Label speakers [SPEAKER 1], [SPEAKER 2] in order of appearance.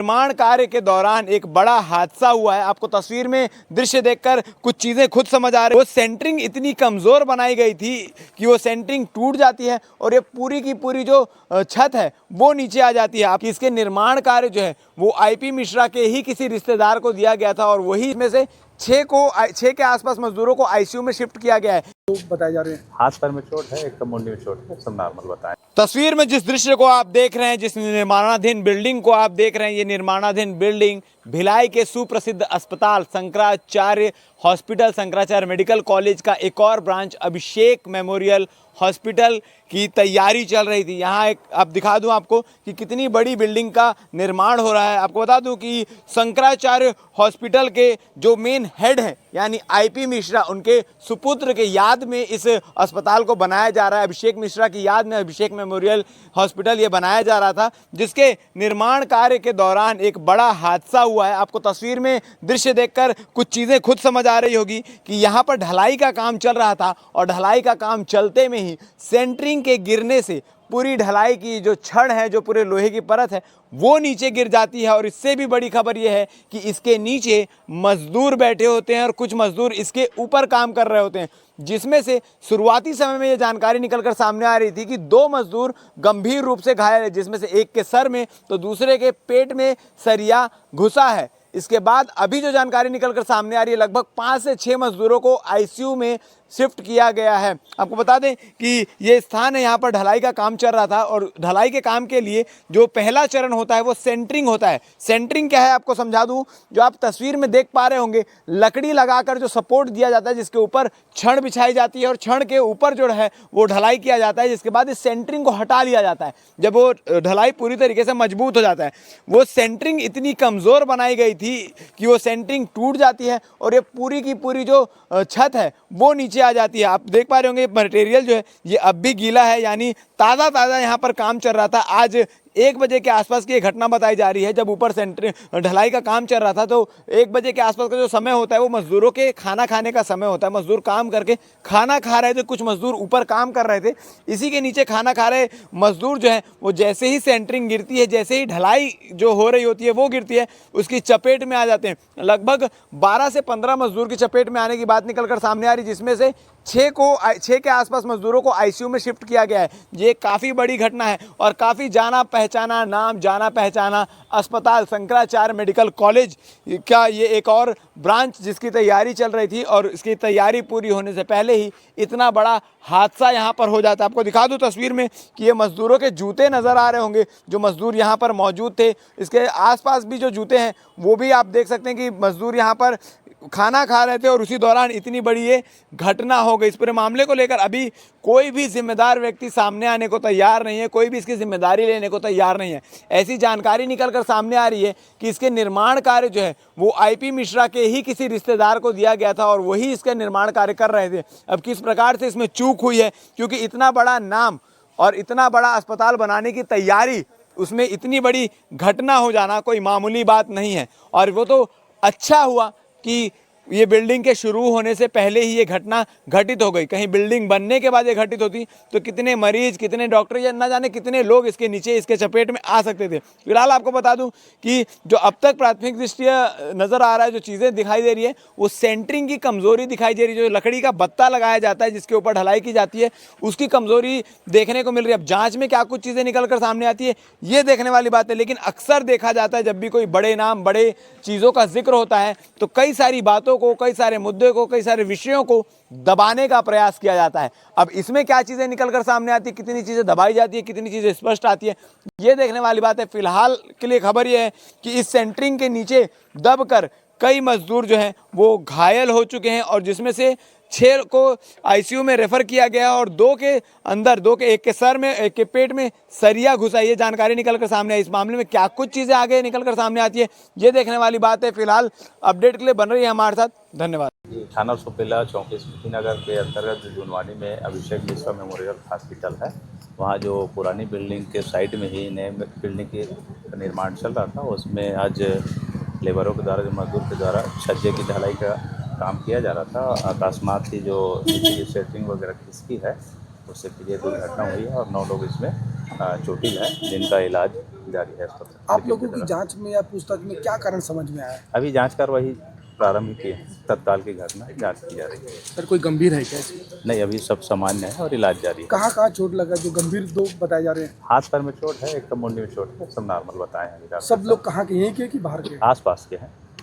[SPEAKER 1] निर्माण कार्य के दौरान एक बड़ा हादसा हुआ है। आपको तस्वीर में दृश्य देखकर कुछ चीजें खुद समझ आ रही है। वो सेंटरिंग इतनी कमजोर बनाई गई थी कि वो सेंटरिंग टूट जाती है और ये पूरी की पूरी जो छत है वो नीचे आ जाती है। आप इसके निर्माण कार्य जो है वो आईपी मिश्रा के ही किसी रिश्तेदार को दिया गया था और वही इसमें से 6 के आसपास मजदूरों को आईसीयू में शिफ्ट किया गया है। तो बताए जा रहे हैं
[SPEAKER 2] हाथ पैर में चोट है, एक तो मुंडी में चोट है, सब नॉर्मल बताएं।
[SPEAKER 1] तस्वीर में जिस दृश्य को आप देख रहे हैं, जिस निर्माणाधीन बिल्डिंग को आप देख रहे हैं, ये निर्माणाधीन बिल्डिंग भिलाई के सुप्रसिद्ध अस्पताल Shankaracharya hospital, Shankaracharya medical college का एक और ब्रांच अभिषेक मेमोरियल हॉस्पिटल की तैयारी चल रही थी। यहाँ एक आप दिखा दूं आपको कि कितनी बड़ी बिल्डिंग का निर्माण हो रहा है। आपको बता दूं कि शंकराचार्य हॉस्पिटल के जो मेन हेड हैं यानी आईपी मिश्रा, उनके सुपुत्र के याद में इस अस्पताल को बनाया जा रहा है। अभिषेक मिश्रा की याद में अभिषेक मेमोरियल हॉस्पिटल ये बनाया जा रहा था, जिसके निर्माण कार्य के दौरान एक बड़ा हादसा हुआ है। आपको तस्वीर में दृश्य देखकर कुछ चीज़ें खुद समझ आ रही होगी कि यहाँ पर ढलाई का काम चल रहा था और ढलाई का काम चलते में ही सेंटरिंग के गिरने से पूरी ढलाई की जो छड़ है, जो पूरे लोहे की परत है, वो नीचे गिर जाती है। और इससे भी बड़ी खबर यह है कि इसके नीचे मजदूर बैठे होते हैं और कुछ मजदूर इसके ऊपर काम कर रहे होते हैं, जिसमें से शुरुआती समय में ये जानकारी निकलकर सामने आ रही थी कि 2 मजदूर गंभीर रूप से घायल है, जिसमें से एक के सर में तो दूसरे के पेट में सरिया घुसा है। इसके बाद अभी जो जानकारी निकलकर सामने आ रही है, लगभग 5 से 6 मजदूरों को आईसीयू में शिफ्ट किया गया है। आपको बता दें कि ये स्थान है, यहाँ पर ढलाई का काम चल रहा था और ढलाई के काम के लिए जो पहला चरण होता है वो सेंटरिंग होता है। सेंटरिंग क्या है आपको समझा दूं, जो आप तस्वीर में देख पा रहे होंगे, लकड़ी लगाकर जो सपोर्ट दिया जाता है, जिसके ऊपर छड़ बिछाई जाती है और छड़ के ऊपर जो है वो ढलाई किया जाता है, जिसके बाद इस सेंटरिंग को हटा लिया जाता है। जब वो ढलाई पूरी तरीके से मजबूत हो जाता है, वो सेंटरिंग इतनी कमज़ोर बनाई गई थी कि वो सेंटरिंग टूट जाती है और ये पूरी की पूरी जो छत है वो नीचे आ जाती है। आप देख पा रहे होंगे मटेरियल जो है ये अब भी गीला है, यानी ताज़ा यहाँ पर काम चल रहा था। आज 1 बजे के आसपास की घटना बताई जा रही है। जब ऊपर सेंटर ढलाई का काम चल रहा था तो 1 बजे के आसपास का जो समय होता है वो मजदूरों के खाना खाने का समय होता है। मजदूर काम करके खाना खा रहे थे, कुछ मजदूर ऊपर काम कर रहे थे, इसी के नीचे खाना खा रहे मजदूर जो है वो जैसे ही सेंटरिंग गिरती है, जैसे ही ढलाई जो हो रही होती है वो गिरती है, उसकी चपेट में आ जाते हैं। लगभग 12 से 15 मजदूर की चपेट में आने की बात निकलकर सामने आ रही, जिसमें से 6 के आसपास मजदूरों को आईसीयू में शिफ्ट किया गया है। ये काफ़ी बड़ी घटना है और काफ़ी जाना पहचाना नाम, जाना पहचाना अस्पताल शंकराचार्य मेडिकल कॉलेज का ये एक और ब्रांच जिसकी तैयारी चल रही थी और इसकी तैयारी पूरी होने से पहले ही इतना बड़ा हादसा यहाँ पर हो जाता है। आपको दिखा दूँ तस्वीर में कि ये मजदूरों के जूते नज़र आ रहे होंगे, जो मजदूर यहाँ पर मौजूद थे। इसके आसपास भी जो जूते हैं वो भी आप देख सकते हैं कि मजदूर यहाँ पर खाना खा रहे थे और उसी दौरान इतनी बड़ी ये घटना हो गई। इस पूरे मामले को लेकर अभी कोई भी जिम्मेदार व्यक्ति सामने आने को तैयार नहीं है, कोई भी इसकी जिम्मेदारी लेने को तैयार नहीं है। ऐसी जानकारी निकलकर सामने आ रही है कि इसके निर्माण कार्य जो है वो आईपी मिश्रा के ही किसी रिश्तेदार को दिया गया था और वही इसका निर्माण कार्य कर रहे थे। अब किस प्रकार से इसमें चूक हुई है, क्योंकि इतना बड़ा नाम और इतना बड़ा अस्पताल बनाने की तैयारी, उसमें इतनी बड़ी घटना हो जाना कोई मामूली बात नहीं है। और वो तो अच्छा हुआ कि ये बिल्डिंग के शुरू होने से पहले ही ये घटना घटित हो गई। कहीं बिल्डिंग बनने के बाद ये घटित होती तो कितने मरीज, कितने डॉक्टर या ना जाने कितने लोग इसके नीचे, इसके चपेट में आ सकते थे। फिलहाल आपको बता दूं कि जो अब तक प्राथमिक दृष्टिया नज़र आ रहा है, जो चीज़ें दिखाई दे रही है, वो सेंटरिंग की कमज़ोरी दिखाई दे रही है। जो लकड़ी का बत्ता लगाया जाता है जिसके ऊपर ढलाई की जाती है, उसकी कमज़ोरी देखने को मिल रही है। अब जाँच में क्या कुछ चीज़ें निकल कर सामने आती है ये देखने वाली बात है, लेकिन अक्सर देखा जाता है जब भी कोई बड़े नाम, बड़े चीज़ों का जिक्र होता है तो कई सारी बातों को, कई सारे मुद्दे को, कई सारे विषयों को दबाने का प्रयास किया जाता है। अब इसमें क्या चीज़ें निकलकर सामने आती है, कितनी चीज़ें दबाई जाती है, कितनी चीज़ें स्पष्ट आती है, ये देखने वाली बात है। फिलहाल के लिए खबर ये है कि इस सेंटरिंग के नीचे दबकर कई मजदूर जो हैं वो घायल हो चुके हैं और जिसमें से 6 को आईसीयू में रेफर किया गया और 2 के अंदर, 2 के, एक के सर में, एक के पेट में सरिया घुसा। ये जानकारी निकलकर सामने आई। इस मामले में क्या कुछ चीज़ें आगे निकलकर सामने आती है ये देखने वाली बात है। फिलहाल अपडेट के लिए बन रही है हमारे साथ। धन्यवाद।
[SPEAKER 2] थाना सुपेला चौकी स्मृति नगर के अंतर्गत जुनवानी में अभिषेक मिश्रा मेमोरियल हॉस्पिटल है। वहाँ जो पुरानी बिल्डिंग के साइड में ही नए बिल्डिंग के निर्माण चल रहा था, उसमें आज लेबरों के द्वारा, जो मजदूर के द्वारा छज्जे की ढलाई का काम किया जा रहा था। अकस्मात ही जो सेटिंग वगैरह किसकी है उससे ये दुर्घटना हुई है और 9 लोग इसमें चोटिल हैं, जिनका इलाज जारी है अस्पताल।
[SPEAKER 3] आप लोगों की जांच में या पूछताछ में क्या कारण समझ में आया?
[SPEAKER 2] अभी जांच कार्रवाई प्रारंभ की है, तत्काल की घटना है, जांच की जा रही है।
[SPEAKER 3] सर कोई गंभीर है क्या इसमें?
[SPEAKER 2] नहीं, अभी सब सामान्य है और इलाज जारी है।
[SPEAKER 3] कहाँ कहाँ चोट लगा जो गंभीर दो बताए जा रहे हैं?
[SPEAKER 2] हाथ पैर में चोट है, एक तो मुंडी में चोट है, सब नॉर्मल बताए हैं अभी डॉक्टर
[SPEAKER 3] सब लोग कहाँ के, यहीं के कि बाहर के?
[SPEAKER 2] आस पास के हैं।